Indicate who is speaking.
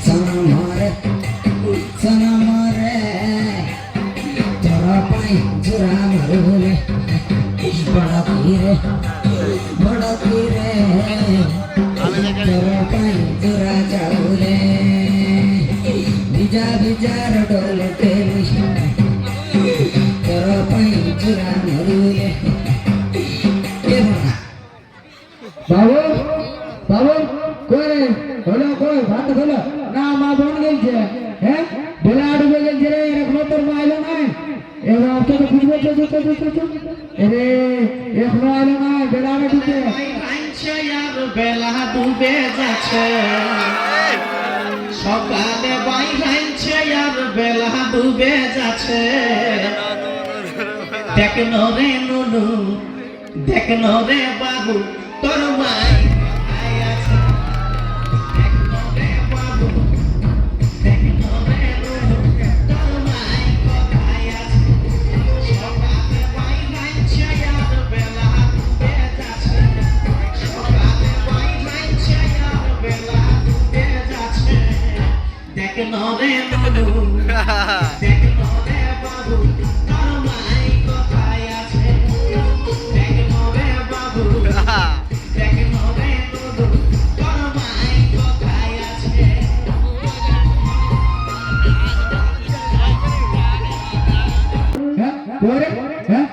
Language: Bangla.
Speaker 1: Sanamare, sanamare, tarapai juramarule, bada kire, tarapai jurajaule, bija bija rodole teli, tarapai juramarule.
Speaker 2: বাবু বাবু কই রে হলো কই ভাত হলো না মা বোন গেছে হ্যাঁ বেলা ডুবে গেছে রে এখনো তোর মা এলো না এবার ওকে তো খুঁজবে তো আরে এখনো এলো না বেলা ডুবে
Speaker 3: বেলা ডুবে যাচ্ছে সকালে বাইরাইছে আর বেলা ডুবে যাচ্ছে দেখন রে নুনু দেখন রে বাবু তোর মাই কোথায় আছে দেখন রে বাবু দেখন রে নুনু তোর মাই কোথায় আছে সকালে বাইরাইছে আর বেলা ডুবে যাচ্ছে সকালে বাইরাইছে আর বেলা ডুবে যাচ্ছে দেখন রে নুনু দেখন রে বাবু তোর মাই কোথায় আছে দেখন রে বাবু দেখন রে নুনু তোর মাই কোথায় আছে
Speaker 2: হ্যাঁ ওরে হ্যাঁ